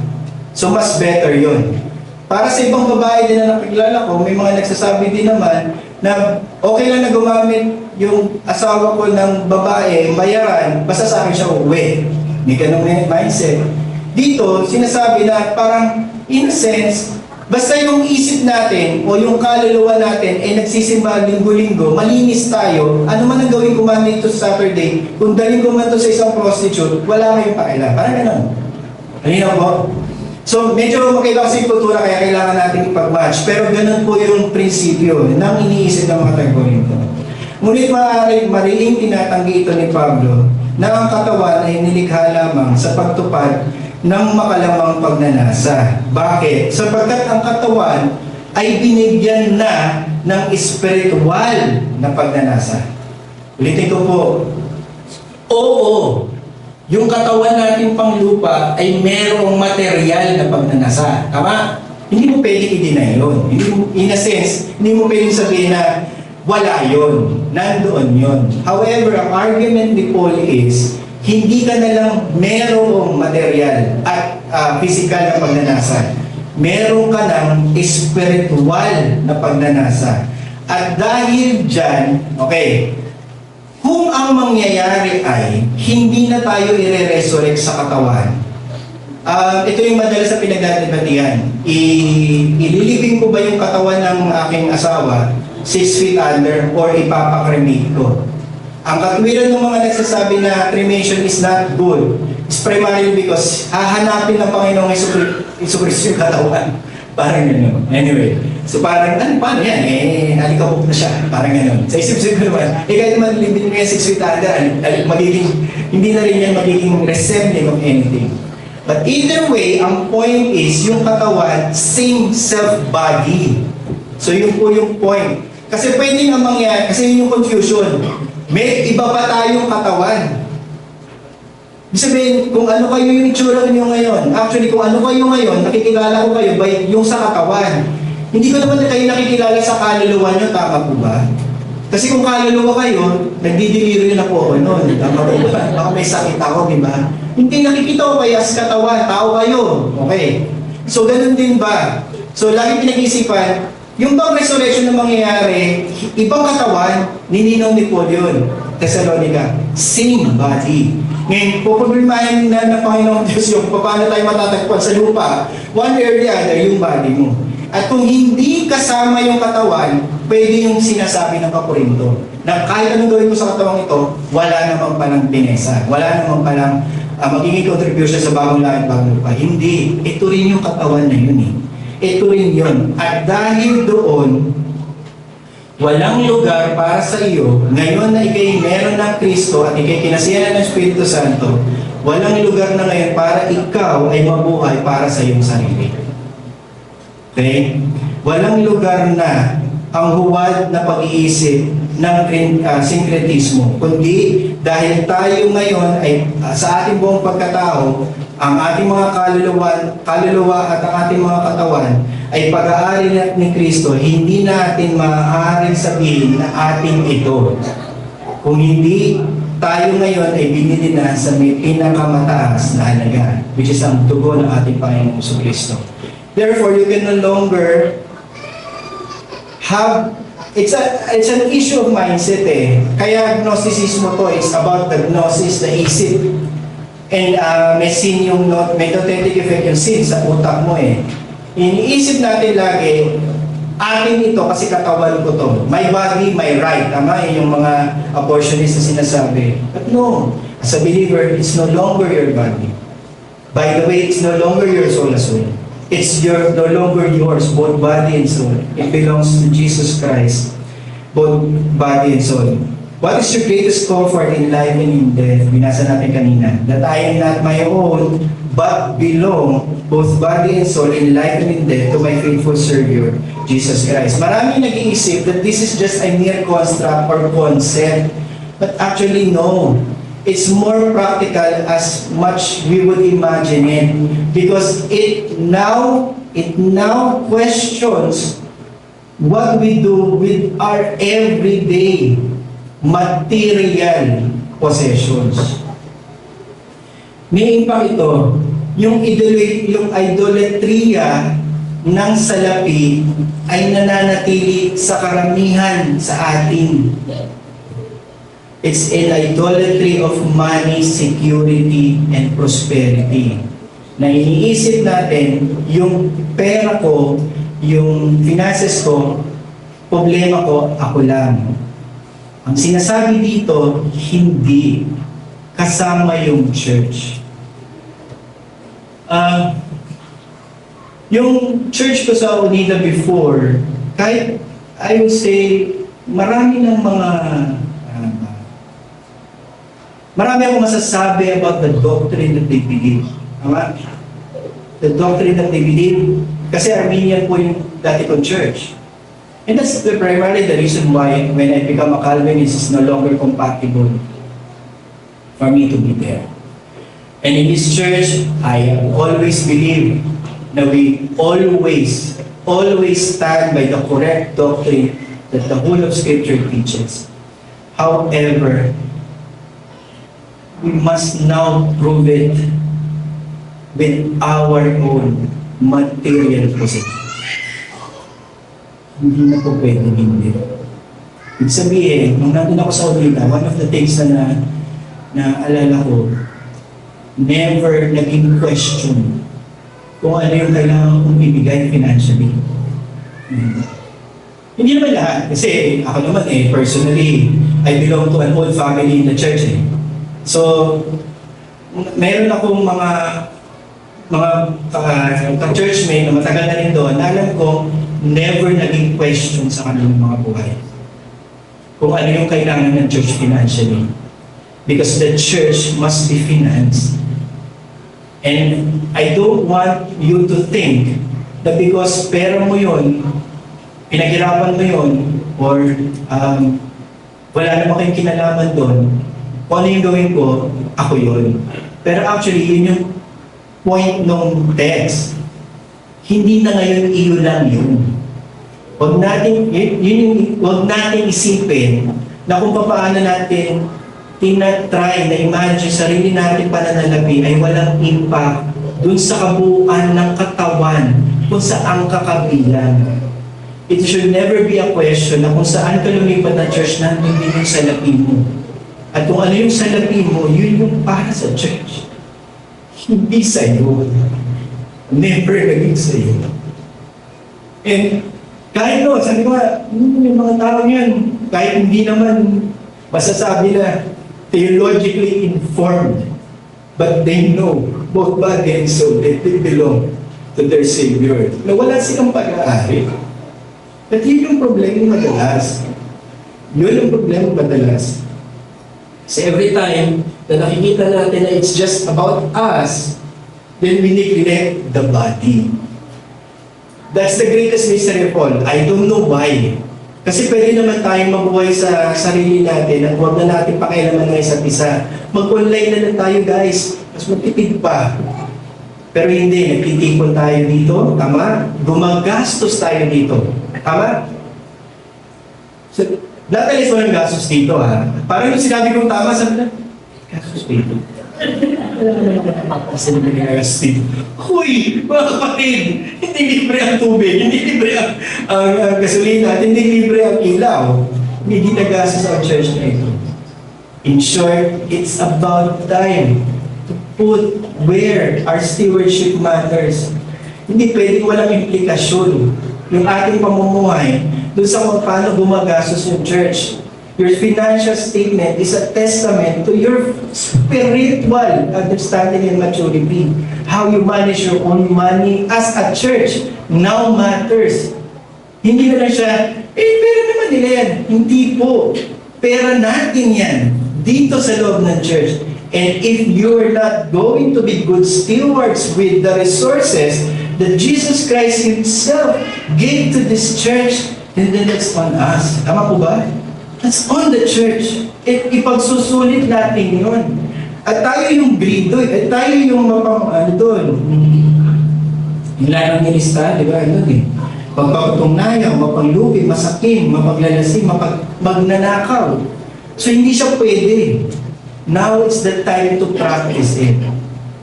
S1: So, mas better yun. Para sa ibang babae din na nakikilala ko, may mga nagsasabi din naman na okay lang na gumamit yung asawa ko ng babae, bayaran, basta sa akin siya uuwi. May ganung mindset. Dito, sinasabi na parang, in a sense, basta yung isip natin o yung kaluluwa natin ay nagsisimba linggo-linggo, malinis tayo, ano man ang gawin ko man dito sa Saturday, kung dalhin ko man to sa isang prostitute, wala kayong pakialam. Parang gano'n. Halina po. So, medyo magkaiba kasi yung kultura kaya kailangan natin ipag-match. Pero ganun po yung prinsipyo ng iniisip ng mga taga-Korinto. Ngunit mariing tinatanggi ito ni Pablo na ang katawan ay nilikha lamang sa pagtupad ng makalamang pagnanasa. Bakit? Sapagkat ang katawan ay binigyan na ng espiritual na pagnanasa. Ulitin ko po, oo, yung katawan natin pang lupa ay merong material na pagnanasa. Tama? Hindi mo pwedeng i-deny yun. In a sense, hindi mo pwedeng sabihin na wala yun. Nandoon yun. However, ang argument ni Paul is, hindi ka na lang merong material at physical na pagnanasa. Meron ka ng spiritual na pagnanasa. At dahil dyan, okay, kung ang mangyayari ay hindi na tayo i-resurrect sa katawan, ito yung madalas sa pinagdadebatihan. Ililibing ko ba yung katawan ng aking asawa 6 feet under or ipapakremate ko? Ang katwiran ng mga nagsasabi na cremation is not good is primarily because hahanapin ng Panginoong Jesucristo yung katawan. Parang gano'n. Anyway, so parang, paano yan? Alikabok na siya. Parang gano'n. Sa isip-isip ko naman, kahit naman limit mo yan 6 feet under, hindi na rin yan magiging resembling of anything. But either way, ang point is, yung katawan, same self-body. So yun po yung point. Kasi pwede nga mangyari, kasi yun yung confusion. May iba pa tayong katawan. Ibig sabihin, kung ano kayo yung itsura nyo ngayon, actually kung ano kayo ngayon, nakikilala ko kayo by yung sa katawan. Hindi ko naman kayo nakikilala sa kaluluwa nyo, tama po ba? Kasi kung kaluluwa kayo, nagdidiliro na po ako noon. Tama po ba? Baka may sakit ako, di ba? Hindi nakikita ko kayo as katawan, tao kayo. Okay. So, ganun din ba? So, lagi pinag-isipan, yung bang resurrection na mangyayari, ibang katawan, nininong ni Paul yun. Thessalonica, same body. Ngayon, puproblemahin na ng Panginoon Diyos yung paano tayo matatagpuan sa lupa, one way or the other, yung body mo. At kung hindi kasama yung katawan, pwede yung sinasabi ng Kakorinto, na kahit anong gawin mo sa katawang ito, wala naman palang pinesa, wala naman palang magiging contribution sa bagong langit, bagong lupa. Hindi. Ito rin yung katawan na yun eh. Ito rin yun. At dahil doon, walang lugar para sa iyo, ngayon na ikay meron ng Kristo at ikay kinasiyahan ng Espiritu Santo, walang lugar na ngayon para ikaw ay mabuhay para sa iyong sarili. Okay? Walang lugar na ang huwad na pag-iisip ng syncretismo, kundi dahil tayo ngayon ay sa ating buong pagkatao, ang ating mga kaluluwa at ang ating mga katawan ay pag-aari ni Kristo, hindi natin maaaring sabihin na ating ito. Kung hindi tayo ngayon ay binili na sa may pinakamataas na halaga, which is ang dugo ng ating Panginoong Kristo. Therefore, you can no longer have, it's an issue of mindset eh. Kaya Gnosticismo to, it's about the gnosis, the isip. And may sin yung, may authentic effect yung sin sa utak mo eh. Iniisip natin lagi, akin ito kasi katawan ko to. My body, my right. Tama yung mga abortionists na sinasabi. But no, as a believer, it's no longer your body. By the way, it's no longer your soul as well. It's no longer yours, both body and soul. It belongs to Jesus Christ, both body and soul. What is your greatest comfort in life and in death? Binasa natin kanina. That I am not my own, but belong, both body and soul, in life and in death, to my faithful Savior, Jesus Christ. Maraming nag-iisip that this is just a mere construct or concept. But actually, no. It's more practical as much we would imagine it. Because it now questions what we do with our everyday material possessions. May impact ito, yung idolatria ng salapi ay nananatili sa karamihan sa atin. It's an idolatry of money, security, and prosperity. Na iniisip natin, yung pera ko, yung finances ko, problema ko, ako lang. Ang sinasabi dito, hindi kasama yung church. Yung church ko sa Unida before, kahit I would say, marami ng mga marami akong masasabi about the doctrine that they believe. Tama? The doctrine that they believe, kasi Armenian po yung dati kong church. And that's primarily the reason why when I become a Calvinist, it's no longer compatible for me to be there. And in this church, I have always believed that we always stand by the correct doctrine that the whole of Scripture teaches. However, we must now prove it with our own material possession. Hindi na po pwede hindi. Ibig sabihin, nung nandun ako sa Unida, one of the things na alala ko, never naging question kung ano yung kailangan kong ibigay financially. Hindi naman lahat, kasi ako naman personally, I belong to an old family in the church So, meron akong mga ka-churchmate na matagal na rin doon, na alam ko, never naging question sa kanilang mga buhay. Kung ano yung kailangan ng church financially. Because the church must be financed. And I don't want you to think that because pera mo yun, pinaghirapan mo yun, or wala naman kayong kinalaman doon, kung ano yung gawin ko, ako yun. Pero actually, yun yung point ng text. Hindi na ngayon iyo lang yun. Huwag natin isipin na kung paano natin tinatry na imagine sarili natin pananalapi ay walang impact dun sa kabuuan ng katawan kung saan kakabilang. It should never be a question na kung saan ka lumipat na church na hindi yung salapi mo. At kung ano yung salapi mo, yun yung para sa church. Hindi sa'yo. Never naging sa'yo. And kahit sabi ko yung mga tao yan, kahit hindi naman masasabi na theologically informed, but they know, both body and soul, that they belong to their Savior. Na wala silang pag-aari. At yun yung problema madalas. Yun yung problema madalas. So every time na nakikita natin na it's just about us, then we neglect the body. That's the greatest mystery of all. I don't know why. Kasi pwede naman tayong mabuhay sa sarili natin at huwag na natin pakialaman ng isa't isa. Mag-online na lang tayo guys. Mas magtipid pa. Pero hindi, nagtitipon tayo dito. Tama? Gumagastos tayo dito. Tama? So, natalis mo ng gastos dito ha. Parang yung sinabi kong tama, sabi na, gastos dito. Kasi nag-gastos dito. Huy, mga kapatid, hindi libre ang tubig, hindi libre ang gasolina, at hindi libre ang ilaw. Hindi ginagastos ang church na ito. In short, it's about time to put where our stewardship matters. Hindi pwedeng walang implikasyon yung ating pamumuhay doon sa kung paano gumagastos yung church. Your financial statement is a testament to your spiritual understanding and maturity. How you manage your own money as a church now matters. Hindi na lang siya, pera naman nila yan. Hindi po. Pera natin yan dito sa loob ng church. And if you're not going to be good stewards with the resources that Jesus Christ Himself gave to this church, then that's on us. Tama po ba? That's on the church. At ipagsusulit natin yun. At tayo yung grido, at tayo yung doon. Yung lanang nilista, di ba? Ano Pagpapatungnayaw, mapanglubi, masakim, mapaglalasing, magnanakaw. So hindi siya pwede. Now it's the time to practice it.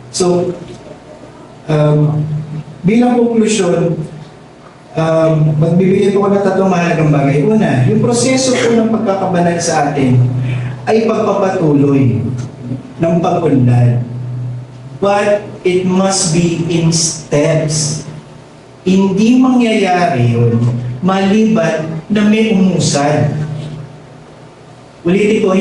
S1: So, bilang conclusion, magbibigay po ko ng tatlong mahalagang bagay. Una, yung proseso po ng pagkakabanal sa atin ay pagpapatuloy ng pag-unlad. But it must be in steps. Hindi mangyayari yun maliban na may umusad. Ulitin ko,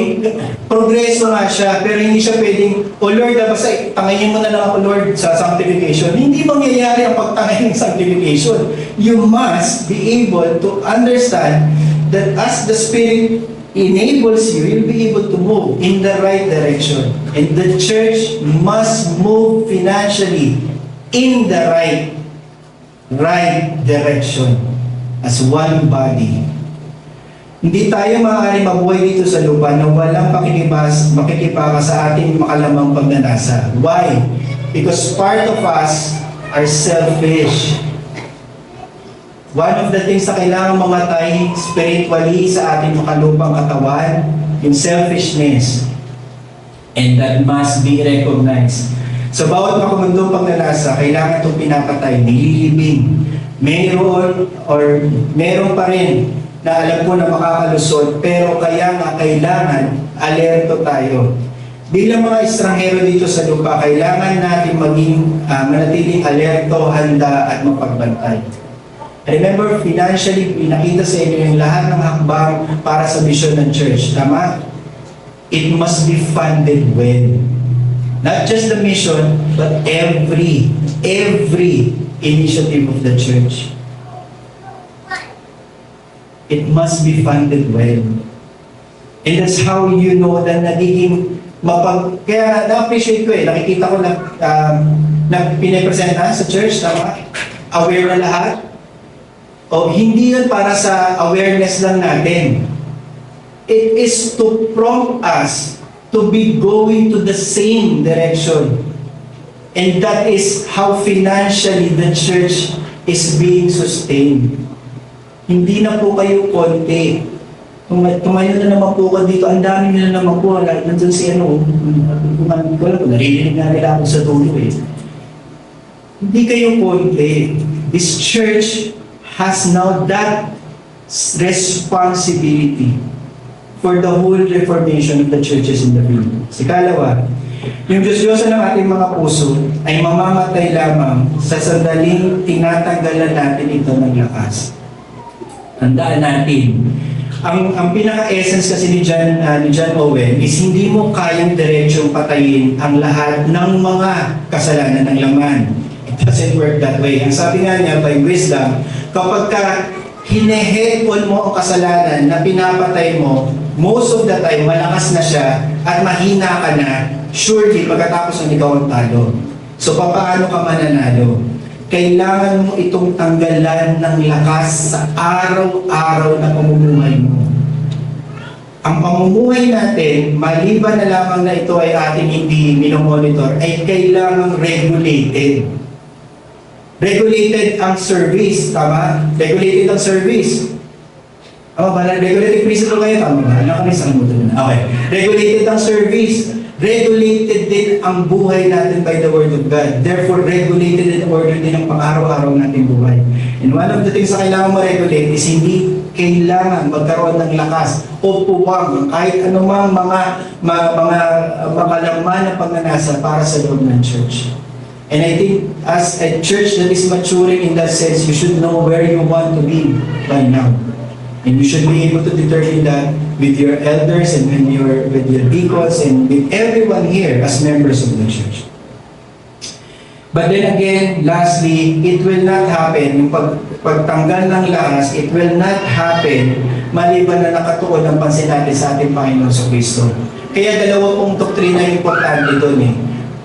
S1: progreso nga siya, pero hindi siya pwedeng, O Lord, basta tangayin mo na lang ako, Lord, sa sanctification. Hindi mangyayari ang pagtangayin ng sanctification. You must be able to understand that as the Spirit enables you, you'll be able to move in the right direction. And the church must move financially in the right direction as one body. Hindi tayo maaaring mabuhay dito sa lupa na walang makikipaka sa ating makalamang pagnanasa. Why? Because part of us are selfish. One of the things na kailangan mamatay spiritually sa ating makalupang katawan, yung selfishness. And that must be recognized. Sa bawat makamundong pagnanasa, kailangan itong pinapatay, nililibing. Meron pa rin na alam ko na makakalusot, pero kaya nga kailangan alerto tayo. Bilang mga estranghero dito sa lupa, kailangan natin maging manatiling alerto, handa at mapagbantay. Remember, financially, pinakita sa inyo yung lahat ng hakbang para sa vision ng church. Tama? It must be funded well. Not just the mission, but every initiative of the church. It must be funded well. And that's how you know that nagiging kaya na-appreciate ko nakikita ko na pinapresenta sa church, tama? Aware na lahat. O hindi yun para sa awareness lang natin. It is to prompt us to be going to the same direction. And that is how financially the church is being sustained. Hindi na po kayo konti. Tumayo na naman po ka dito, ang dami nila naman po. Nandun si naririnig na nila ako sa dulo eh. Hindi kayo konti. This church has now that responsibility for the whole reformation of the churches in the Philippines. Ikalawa, yung Diyos-Diyosan ng ating mga puso ay mamamatay lamang sa sandaling tinatanggalan natin ito ng lakas. Tandaan natin, ang pinaka-essence kasi ni John Owen is hindi mo kayang diretsong patayin ang lahat ng mga kasalanan ng laman. It doesn't work that way. Ang sabi nga niya, by wisdom, kapag ka hinehepon mo ang kasalanan na pinapatay mo, most of the time, malakas na siya at mahina ka na, surely, pagkatapos ng ikaw ang talo. So, paano ka mananalo? Kailangan mo itong tanggalan ng lakas sa araw-araw na pamumuhay mo. Ang pamumuhay natin, maliban na lamang na ito ay ating hindi minomonitor, ay kailangang regulated. Regulated ang service, tama? Regulated ang service. Regulated principle kayo, tama ba? Okay. Regulated ang service. Regulated din ang buhay natin by the Word of God. Therefore, regulated and ordered din ang pang-araw-araw nating buhay. And one of the things na kailangan mo regulate is hindi kailangan magkaroon ng lakas o puwang kahit anumang mga laman ng pagnanasa para sa loob ng church. And I think as a church that is maturing in that sense, you should know where you want to be by now. And you should be able to determine that with your elders and with your deacons and with everyone here as members of the church. But then again, lastly, it will not happen, yung pagtanggal ng lakas, it will not happen maliban na nakatuon ang pansin natin sa ating Panginoon sa Kristo. Kaya dalawa pong doktrina yung importante doon eh.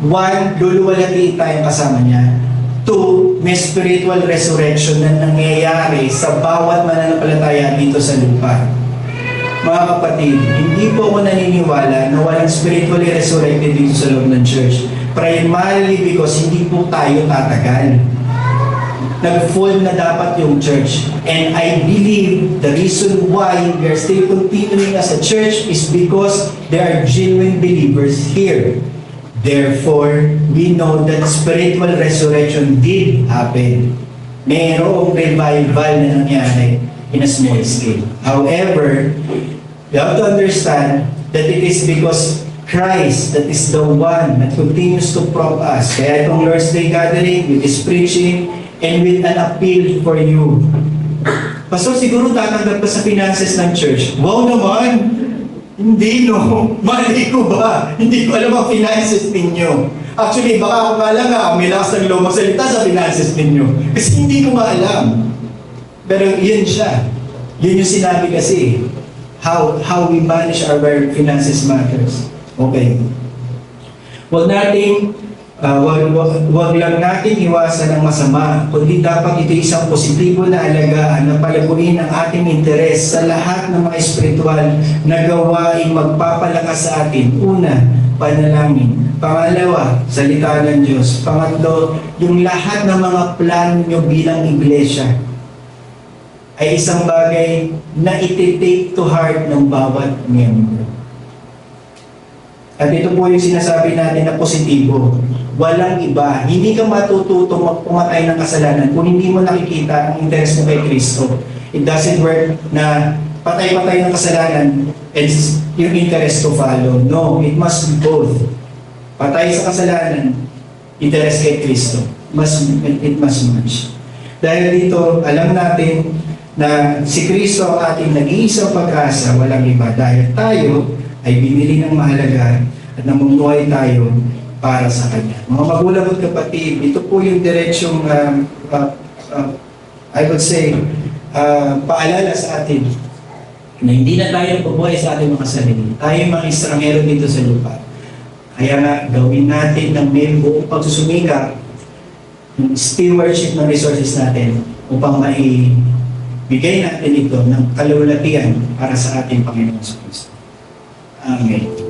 S1: One, luluwalhatiin tayong kasama niya. Two, may spiritual resurrection na nangyayari sa bawat mananampalataya dito sa lupa. Mga kapatid, hindi po ako naniniwala na walang spiritually resurrected dito sa loob ng church. Primarily because hindi po tayo tatagal. Nag-fall na dapat yung church. And I believe the reason why we are still continuing as a church is because there are genuine believers here. Therefore, we know that spiritual resurrection did happen. Mayroong revival na nangyari in a small scale. However, you have to understand that it is because Christ that is the one that continues to prompt us. Kaya itong Lord's Day gathering with His preaching and with an appeal for you. Pastor, siguro tatanggap ka sa finances ng church. Wow naman! Hindi, no. Mali ko ba? Hindi ko alam ang finances ninyo. Actually, baka ako nga lang may lakas ng loob magsalita sa finances ninyo. Kasi hindi ko nga alam. Pero yun siya. Yun yung sinabi kasi. How we manage our finances matters. Okay. Huwag lang natin iwasan ang masama, kundi dapat ito isang positibo na alagaan na palaguin ang ating interes sa lahat ng mga espiritual na gawaing magpapalakas sa atin. Una, panalangin. Pangalawa, salita ng Diyos. Pangatlo, yung lahat ng mga plano nyo bilang iglesia ay isang bagay na iti-take to heart ng bawat miyembro. At ito po yung sinasabi natin na positibo. Walang iba. Hindi ka matututong pumatay ng kasalanan kung hindi mo nakikita ang interes mo kay Kristo. It doesn't work na patay-patay ng kasalanan and yung interest to follow. No, it must be both. Patay sa kasalanan, interest kay Kristo. It must match. Dahil dito, alam natin na si Kristo ang ating nag-iisang pag-asa, walang iba. Dahil tayo ay binili ng mahalaga at namumuhay tayo para sa Kanya. Mga magulang at kapatid, ito po yung direksyong I would say, paalala sa atin na hindi na tayo pabuhay sa ating mga sarili. Tayo mga estranghero dito sa lupa. Kaya nga, gawin natin ng may buong pagsusumikap yung stewardship ng resources natin upang maibigay natin ito ng kalulatian para sa ating Panginoon sa Kristo. Amen.